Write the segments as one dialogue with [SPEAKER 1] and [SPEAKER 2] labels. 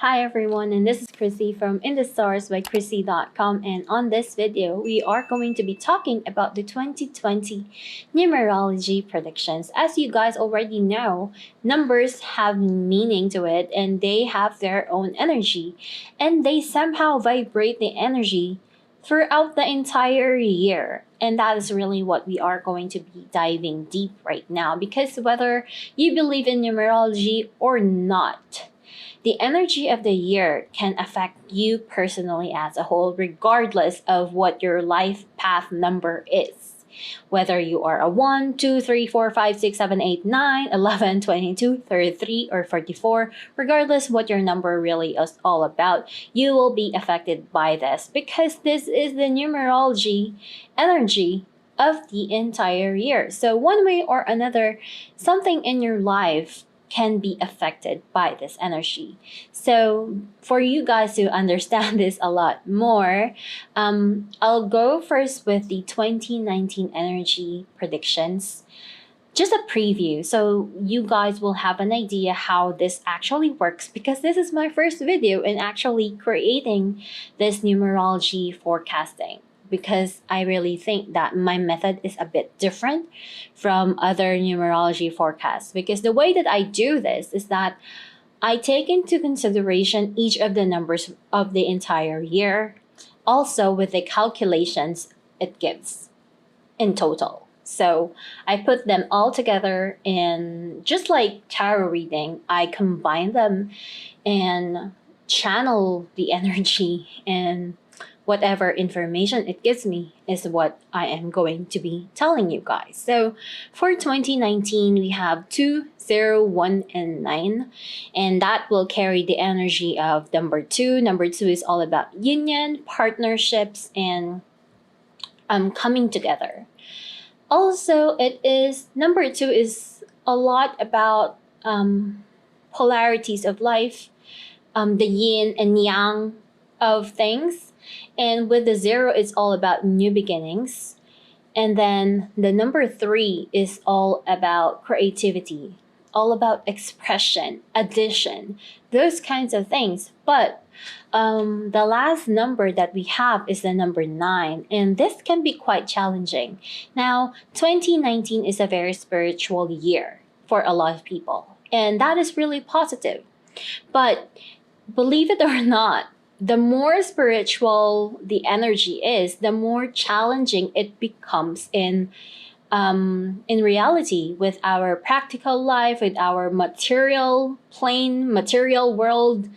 [SPEAKER 1] Hi everyone, and this is Chrissy from InTheStars by Chrissy.com, and on this video, we are going to be talking about the 2020 numerology predictions. As you guys already know, numbers have meaning to it and they have their own energy, and they somehow vibrate the energy throughout the entire year. And that is really what we are going to be diving deep right now, because whether you believe in numerology or not, the energy of the year can affect you personally as a whole, regardless of what your life path number is. Whether you are a 1, 2, 3, 4, 5, 6, 7, 8, 9, 11, 22, 33, or 44, regardless what your number really is all about, you will be affected by this because this is the numerology energy of the entire year. So, one way or another, something in your life can be affected by this energy. So, for you guys to understand this a lot more, I'll go first with the 2019 energy predictions. Just a preview, so you guys will have an idea how this actually works, because this is my first video in actually creating this numerology forecasting, because I really think that my method is a bit different from other numerology forecasts. Because the way that I do this is that I take into consideration each of the numbers of the entire year, also with the calculations it gives in total. So I put them all together, and just like tarot reading, I combine them and channel the energy, and whatever information it gives me is what I am going to be telling you guys. So for 2019, we have 2, 0, 1, and 9, and that will carry the energy of number 2. Number 2 is all about union, partnerships, and coming together. Also, it is number 2 is a lot about polarities of life, the yin and yang of things. And with the 0, it's all about new beginnings. And then the number 3 is all about creativity, all about expression, addition, those kinds of things. But the last number that we have is the number 9, and this can be quite challenging. Now, 2019 is a very spiritual year for a lot of people, and that is really positive. But believe it or not, the more spiritual the energy is, the more challenging it becomes in reality, with our practical life, with our material plane, material world.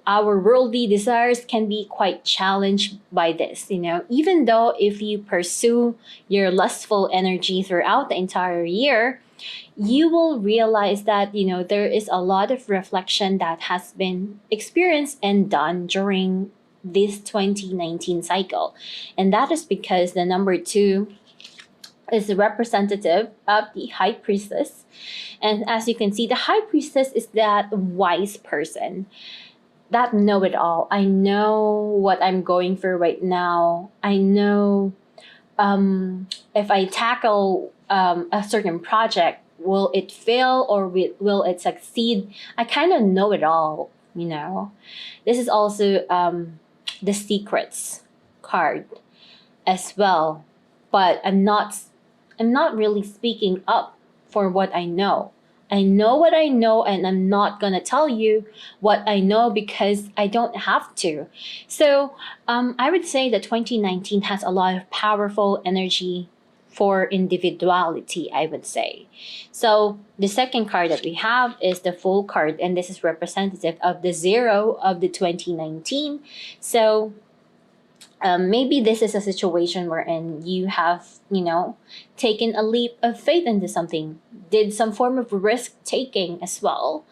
[SPEAKER 1] Our worldly desires can be quite challenged by this, even though if you pursue your lustful energy throughout the entire year, you will realize that there is a lot of reflection that has been experienced and done during this 2019 cycle. And that is because the number 2 is the representative of the high priestess. And as you can see, the high priestess is that wise person, that know-it-all. I know what I'm going through right now. I know if I tackle a certain project, will it fail or will it succeed? I kind of know it all, This is also the secrets card as well. But I'm not really speaking up for what I know. I know what I know, and I'm not gonna tell you what I know because I don't have to. So I would say that 2019 has a lot of powerful energy for individuality, I would say. So the second card that we have is the Fool card, and this is representative of the 0 of the 2019. So maybe this is a situation wherein you have, taken a leap of faith into something, did some form of risk taking as well.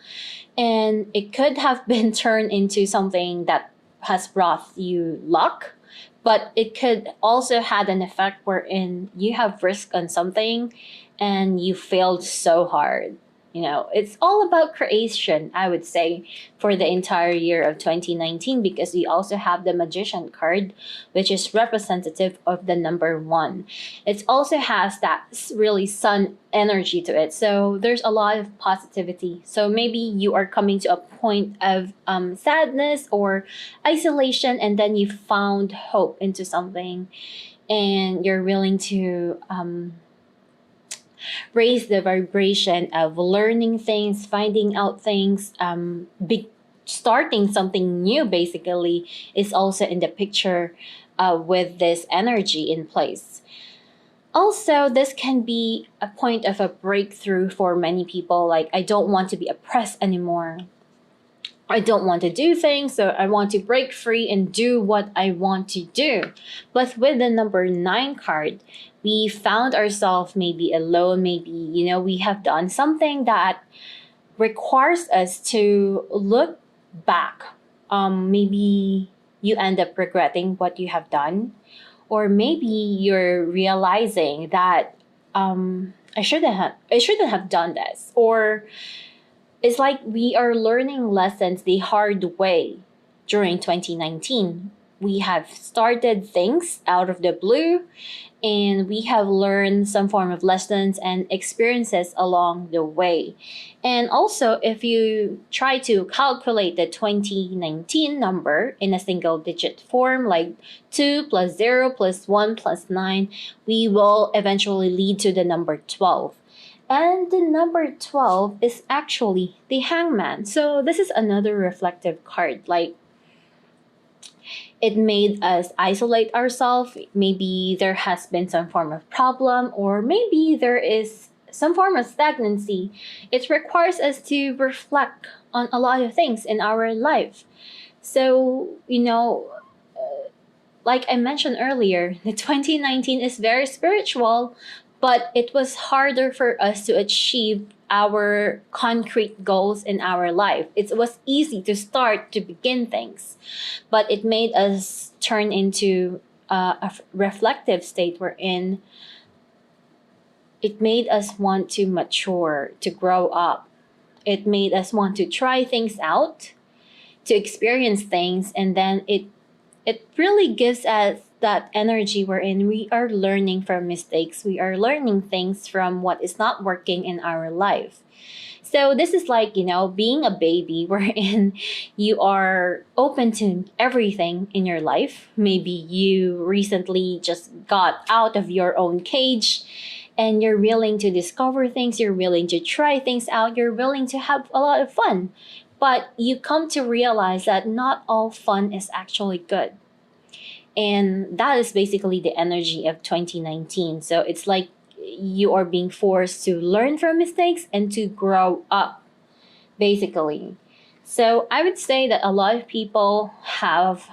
[SPEAKER 1] And it could have been turned into something that has brought you luck, but it could also had an effect wherein you have risk on something and you failed so hard. It's all about creation, I would say, for the entire year of 2019, because we also have the Magician card, which is representative of the number one. It also has that really sun energy to it. So there's a lot of positivity. So maybe you are coming to a point of sadness or isolation, and then you found hope into something, and you're willing to raise the vibration of learning things, finding out things, starting something new, basically, is also in the picture with this energy in place. Also, this can be a point of a breakthrough for many people. Like, I don't want to be oppressed anymore. I don't want to do things, so I want to break free and do what I want to do. But with the number nine card, we found ourselves maybe alone, maybe, we have done something that requires us to look back. Maybe you end up regretting what you have done, or maybe you're realizing that I shouldn't have done this, or it's like we are learning lessons the hard way during 2019. We have started things out of the blue, and we have learned some form of lessons and experiences along the way. And also, if you try to calculate the 2019 number in a single digit form, like 2 plus 0 plus 1 plus 9, we will eventually lead to the number 12. And the number 12 is actually the Hangman. So this is another reflective card. Like, it made us isolate ourselves. Maybe there has been some form of problem, or maybe there is some form of stagnancy. It requires us to reflect on a lot of things in our life. So, like I mentioned earlier, the 2019 is very spiritual, but it was harder for us to achieve our concrete goals in our life. It was easy to start, to begin things, but it made us turn into a reflective state wherein it made us want to mature, to grow up. It made us want to try things out, to experience things, and then it really gives us that energy wherein we are learning from mistakes. We are learning things from what is not working in our life. So this is like, being a baby wherein you are open to everything in your life. Maybe you recently just got out of your own cage, and you're willing to discover things, you're willing to try things out, you're willing to have a lot of fun. But you come to realize that not all fun is actually good. And that is basically the energy of 2019. So it's like you are being forced to learn from mistakes and to grow up, basically. So I would say that a lot of people have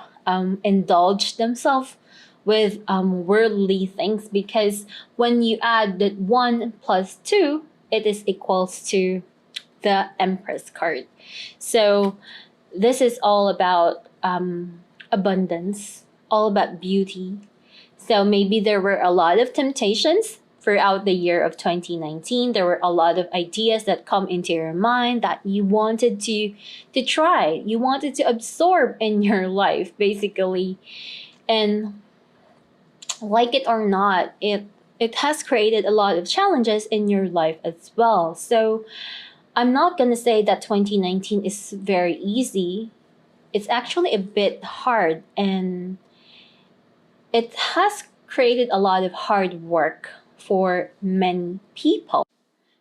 [SPEAKER 1] indulged themselves with worldly things, because when you add that 1 plus 2, it is equals to the Empress card. So this is all about abundance, all about beauty. So maybe there were a lot of temptations throughout the year of 2019. There were a lot of ideas that come into your mind that you wanted to try, you wanted to absorb in your life, basically. And like it or not, it has created a lot of challenges in your life as well. So I'm not going to say that 2019 is very easy. It's actually a bit hard, and it has created a lot of hard work for many people.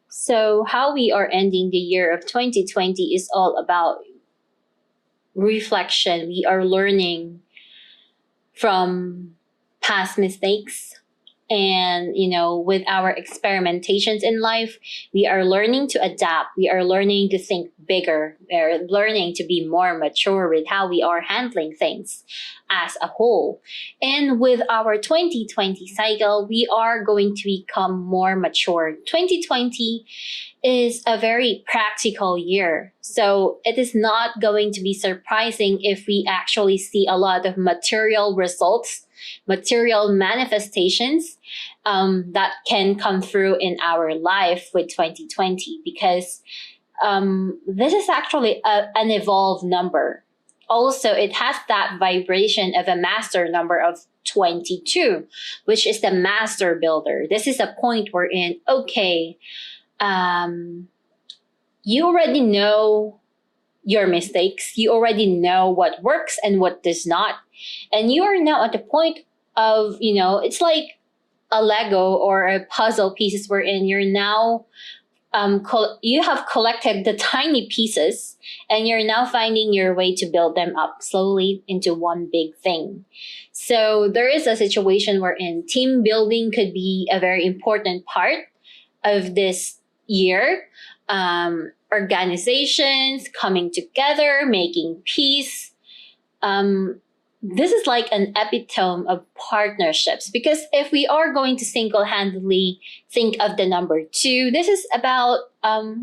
[SPEAKER 1] So how we are ending the year of 2020 is all about reflection. We are learning from past mistakes. And, with our experimentations in life, we are learning to adapt. We are learning to think bigger. We are learning to be more mature with how we are handling things as a whole. And with our 2020 cycle, we are going to become more mature. 2020 is a very practical year. So it is not going to be surprising if we actually see a lot of material results, material manifestations that can come through in our life with 2020, because this is actually an evolved number. Also, it has that vibration of a master number of 22, which is the master builder. This is a point we're in. Okay, you already know your mistakes. You already know what works and what does not. And you are now at the point of, it's like a Lego or a puzzle pieces wherein you're now you have collected the tiny pieces, and you're now finding your way to build them up slowly into one big thing. So there is a situation wherein team building could be a very important part of this year. Organizations coming together, making peace. This is like an epitome of partnerships, because if we are going to single-handedly think of the number 2, this is about,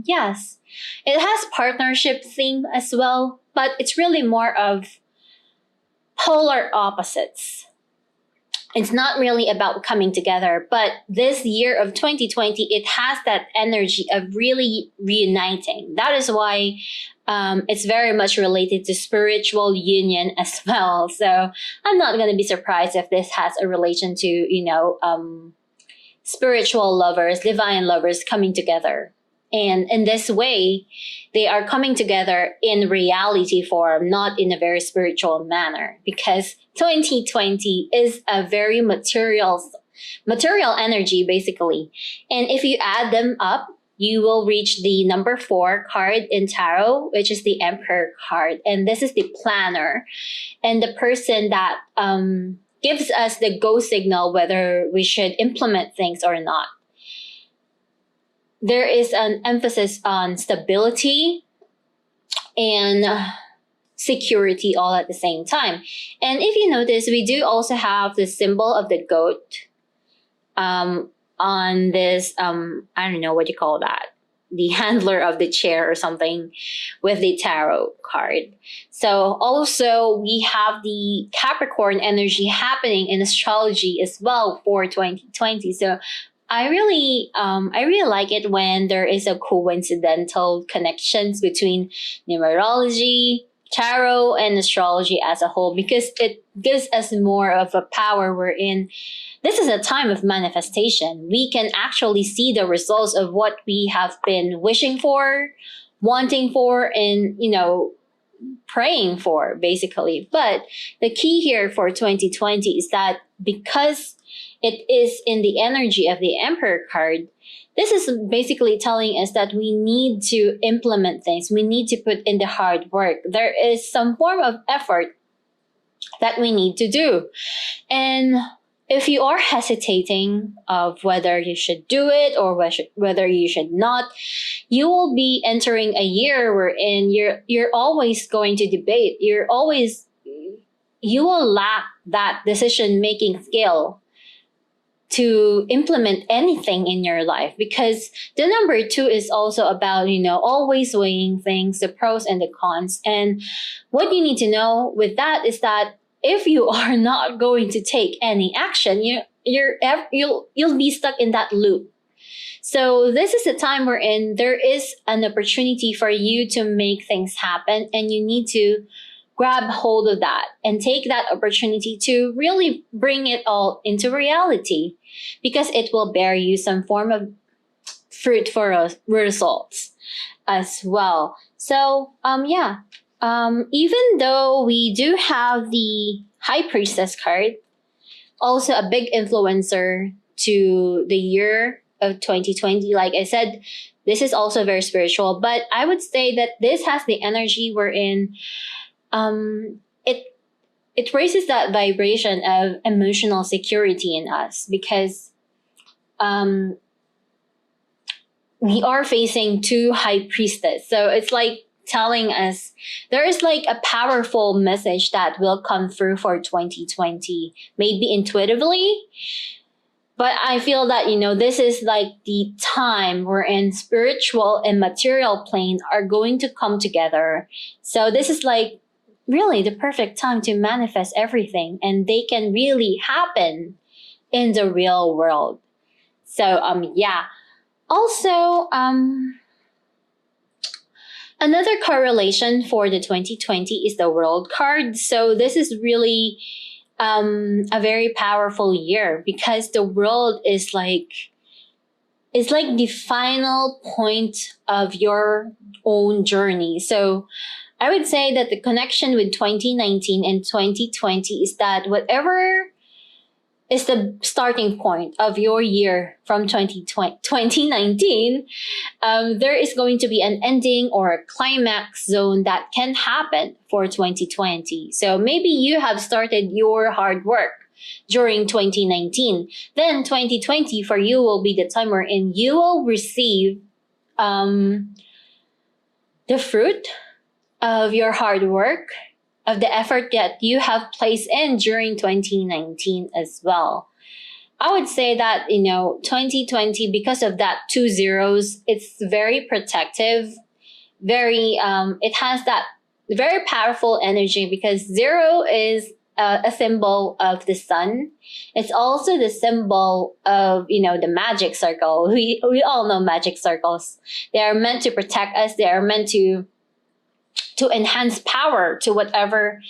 [SPEAKER 1] yes, it has partnership theme as well, but it's really more of polar opposites. It's not really about coming together, but this year of 2020, it has that energy of really reuniting. That is why it's very much related to spiritual union as well. So I'm not going to be surprised if this has a relation to, spiritual lovers, divine lovers coming together. And in this way, they are coming together in reality form, not in a very spiritual manner, because 2020 is a very material energy, basically. And if you add them up, you will reach the number 4 card in tarot, which is the Emperor card. And this is the planner and the person that gives us the go signal whether we should implement things or not. There is an emphasis on stability and security all at the same time. And if you notice, we do also have the symbol of the goat on this, I don't know what you call that, the handler of the chair or something with the tarot card. So also we have the Capricorn energy happening in astrology as well for 2020. So I really like it when there is a coincidental connections between numerology, tarot, and astrology as a whole, because it gives us more of a power wherein this is a time of manifestation. We can actually see the results of what we have been wishing for, wanting for, and, praying for, basically. But the key here for 2020 is that because it is in the energy of the Emperor card, this is basically telling us that we need to implement things. We need to put in the hard work. There is some form of effort that we need to do. And if you are hesitating of whether you should do it or whether you should not, you will be entering a year wherein you're always going to debate. You will lack that decision-making skill to implement anything in your life, because the number 2 is also about, always weighing things, the pros and the cons. And what you need to know with that is that if you are not going to take any action, you'll be stuck in that loop. So this is a time wherein there is an opportunity for you to make things happen, and you need to grab hold of that and take that opportunity to really bring it all into reality, because it will bear you some form of fruit for results as well. So, even though we do have the High Priestess card, also a big influencer to the year of 2020, like I said, this is also very spiritual, but I would say that this has the energy wherein it raises that vibration of emotional security in us, because we are facing 2 High Priestess. So it's like telling us there is like a powerful message that will come through for 2020, maybe intuitively. But I feel that, this is like the time wherein spiritual and material plane are going to come together. So this is like really the perfect time to manifest everything, and they can really happen in the real world. So yeah. Also, another correlation for the 2020 is the World card. So this is really a very powerful year because the world is like the final point of your own journey. So I would say that the connection with 2019 and 2020 is that whatever is the starting point of your year from 2019, there is going to be an ending or a climax zone that can happen for 2020. So maybe you have started your hard work during 2019. Then 2020 for you will be the time wherein you will receive the fruit of your hard work, of the effort that you have placed in during 2019 as well. I would say that, 2020, because of that two zeros, it's very protective, it has that very powerful energy because zero is a symbol of the sun. It's also the symbol of, the magic circle. We all know magic circles. They are meant to protect us. They are meant to enhance power to whatever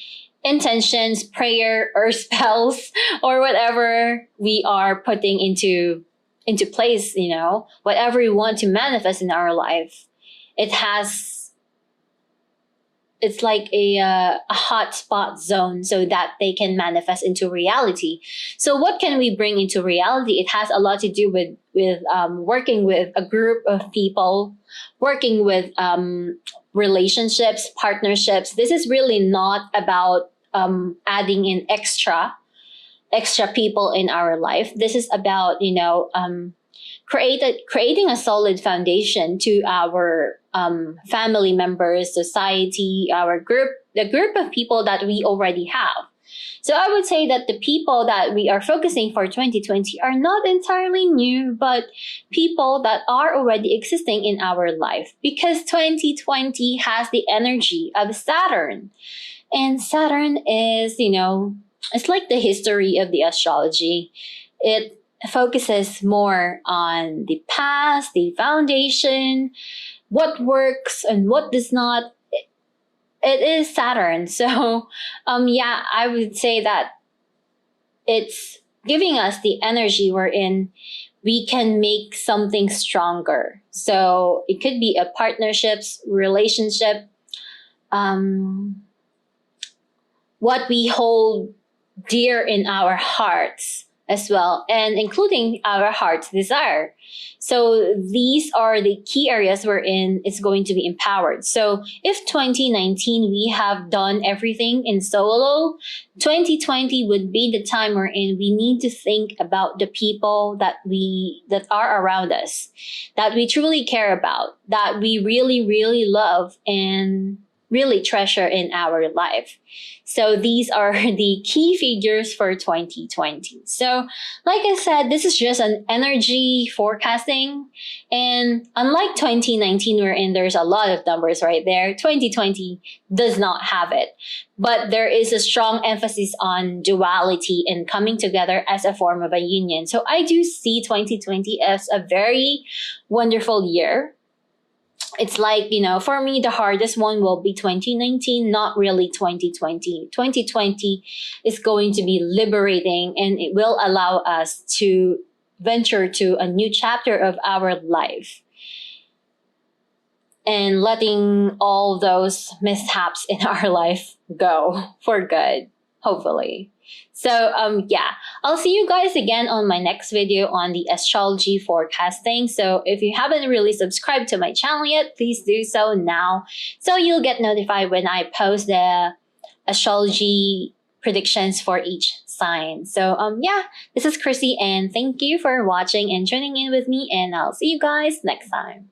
[SPEAKER 1] intentions, prayer, or spells, or whatever we are putting into place, whatever we want to manifest in our life. It's like a hot spot zone so that they can manifest into reality. So what can we bring into reality? It has a lot to do with working with a group of people, working with relationships, partnerships. This is really not about adding in extra people in our life. This is about creating a solid foundation to our family members, society, the group of people that we already have. So I would say that the people that we are focusing for 2020 are not entirely new, but people that are already existing in our life, because 2020 has the energy of Saturn. And Saturn is, it's like the history of the astrology. It focuses more on the past, the foundation, what works and what does not. It is Saturn. So, yeah, I would say that it's giving us the energy wherein we can make something stronger. So it could be a partnerships, relationship, what we hold dear in our hearts as well, and including our heart's desire. So these are the key areas wherein it's going to be empowered. So if 2019 we have done everything in solo, 2020 would be the time wherein we need to think about the people that are around us, that we truly care about, that we really, really love and really treasure in our life. So these are the key figures for 2020. So like I said, this is just an energy forecasting. And unlike 2019, wherein there's a lot of numbers right there, 2020 does not have it. But there is a strong emphasis on duality and coming together as a form of a union. So I do see 2020 as a very wonderful year. It's like, for me, the hardest one will be 2019, not really 2020. 2020 is going to be liberating, and it will allow us to venture to a new chapter of our life and letting all those mishaps in our life go for good, hopefully. So yeah, I'll see you guys again on my next video on the astrology forecasting. So if you haven't really subscribed to my channel yet, please do so now, so you'll get notified when I post the astrology predictions for each sign. So yeah, this is Chrissy, and thank you for watching and tuning in with me, and I'll see you guys next time.